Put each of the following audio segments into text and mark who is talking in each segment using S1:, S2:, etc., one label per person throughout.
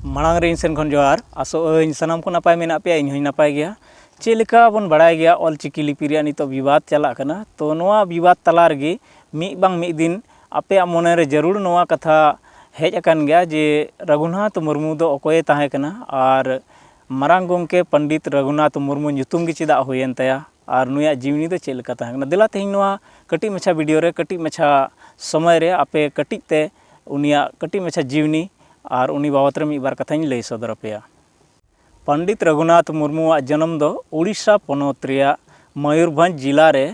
S1: मांग रे सेन खन जोहार आसो सनाम को नपाय मेना पे इन नपाय गया चेलेका बन बड़ाय गया ऑलचिकी लिपि रे नितो विवाद चला कना तो नोआ विवाद तला रगे मी दिन आपे मने रे जरूर नोआ कथा हेज अकन गया जे रघुनाथ मुर्मू दो अकोय ताहे कना और मारांग गोंके पंडित रघुनाथ मुर्मू nyutum गे चिदा होयन तया और नुया जीवनी दो चेलेका ताहे कना दिला तेहिं नोआ कटी मछा वीडियो रे कटी मछा समय रे आपे कटी ते उनिया कटी मछा जीवनी और उनी बाबत रे मिबार कथाኝ लई सदर पेया। पंडित रघुनाथ मुर्मू जन्म दो उड़ीसा पनौत रेया मयूरभंज जिला रे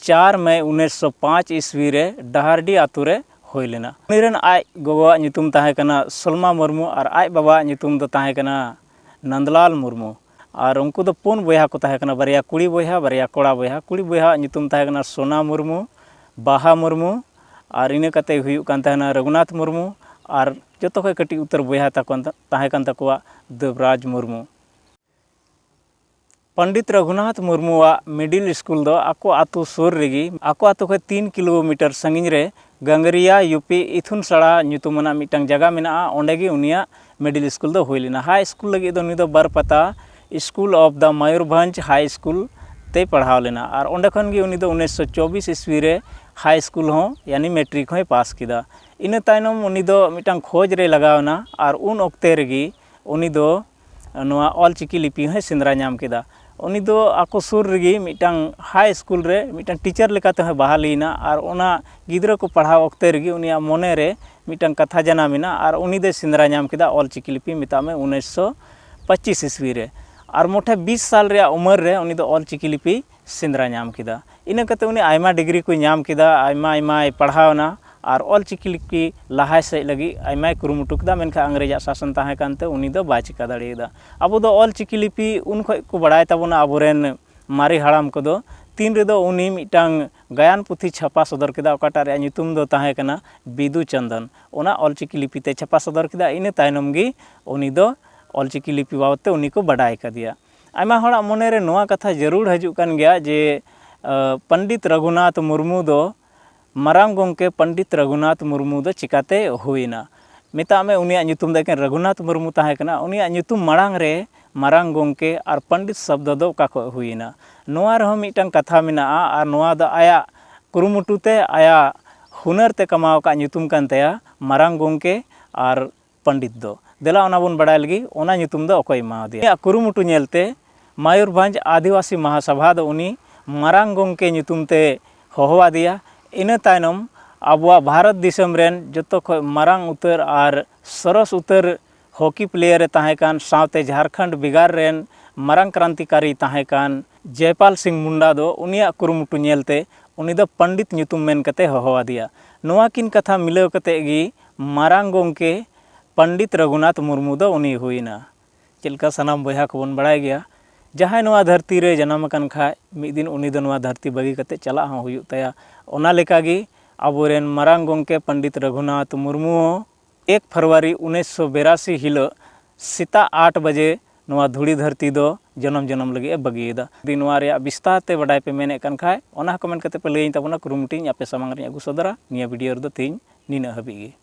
S1: 4 मई 1905 ईस्वी रे डहारडी आतु रे होय लेना। उनीरन आय गोगोवा nyutum ताहे कना सलमा मुर्मू और आय बाबा nyutum दो ताहे कना नंदलाल मुर्मू और उनको दो पुन बोया को ताहे कना बारिया कुड़ी बोया बारिया कोड़ा बोया कुड़ी बोया nyutum ताहे कना सोना मुर्मू बाहा मुर्मू और इने कते हुयु कान ताहेना रघुनाथ मुर्मू और जो खय कटी उत्तर बोया ताहे कान तकवा देवराज मुर्मू। पंडित रघुनाथ मुर्मू मिडिल स्कूल दो आको आतु सुर रेगी आको आतु खय 3 किलोमीटर संगिन रे गंगरिया यूपी इथुन सड़ा nyutumana मिटंग जगह मेना ओंडेगी उनिया मिडिल स्कूल दो होय लेना। हाई स्कूल लगी दो निदो बरपता school of the Mayurbhanj high school ते पढ़ाव लेना और ओंडे खन गे उनी दो 1924 ईस्वी रे हाई स्कूल हो यानी मैट्रिक होय पास किदा। इन तायनम उनी दो मिटंग खोज रे लगावना और उन ओक्ते रेगी उनी दो नोआ ऑलचिकी लिपि होय सेंद्रा नाम किदा। उनी दो आको सुर रेगी मिटंग हाई स्कूल रे मिटंग टीचर लेकाते होय बहालीना और ओना गिद्रा को पढ़ाव ओक्ते रेगी उनिया मोने रे मिटंग कथा जनामिना और उनी दे सेंद्रा नाम किदा ऑलचिकी लिपि मितामे 1925 ईस्वी रे और मोठे 20 साल रे उमर रे उनी दो ऑलचिकी लिपि सेंद्रा नाम किदा। इन कते उनी आयमा डिग्री को नाम किदा आयमा पढ़ावना और ऑलचिकी लिपि लहाय से लगी आयमा कुरुमुटु किदा मेनखा अंग्रेजा शासन ताहे कानते उनी दो बा चिका दाड़ेदा। अब दो ऑलचिकी लिपि उन खय को बड़ाय ताबोना अबोरेन मारी हाड़ाम को दो तीन रे दो उनी मिटंग गायन पुथी छापा सदर किदा ओकाटा रे nyutum दो ताहे कना बिदु चंदन ओना ऑलचिकी लिपि ते छापा सदर किदा। इन तायनम गी उनी दो ऑलचिकी लिपि बाबते उनी को बड़ाय कदिया। आयमा हड़ा मने रे नोआ कथा जरूर हजू कान गया जे पंडित रघुनाथ मुर्मू दो मारांग गोंके पंडित रघुनाथ मुर्मू दो चिकाते हुईना मिता में उनिया nyutum दो एकेन रघुनाथ मुर्मू ताहे कना उनिया nyutum मारांग रे मारांग गोंके और पंडित शब्द दो का को हुईना। नोआ रह मिटंग कथा मिना और नोआ दो आया कुरुमुटुते आया हुनर ते कमाव का nyutum कान तया मारांग गोंके और पंडित दो देला ओना बन बड़ाय लगी ओना nyutum दो अकोय मा दिया। कुरुमुटु नेलते मयूरभंज आदिवासी महासभा दो उनी मारांग गोंके nyutum ते होहवा दिया। इन तायनम आबुआ भारत दिसम रेन जतो खय मारांग उतर और सरस उतर हॉकी प्लेयर ताहे कान सावते झारखंड बिगार रेन मारांग क्रांतिकारी ताहे कान जयपाल सिंह मुंडा दो उनिया कुरुमुटु नेलते उनी दो पंडित nyutum मेन कते होहवा दिया। नोआ किन कथा मिलाव कते गी मारांग गोंके पंडित रघुनाथ मुर्मू दो उनी हुईना। चलका सनाम बया को बन बड़ाय गया जहां नोआ धरती रे जन्म कन खाय मिद दिन उनी दो नोआ धरती बगी कते चला हो हुयु तया। ओना लेकागी अबोरेन मारांग गोंके पंडित रघुनाथ मुर्मू 1 फरवरी 1982 हिलो सीता 8 बजे नोआ धुड़ी धरती दो जन्म लगी बगीदा। दिन नोआ रे विस्तार ते बड़ाय पे मेने कन खाय ओना कमेंट कते पे लई तबना कुरुमुटी आपे सामंग रे अगु सदरा निया वीडियो रे दो तीन नीना हबीगी।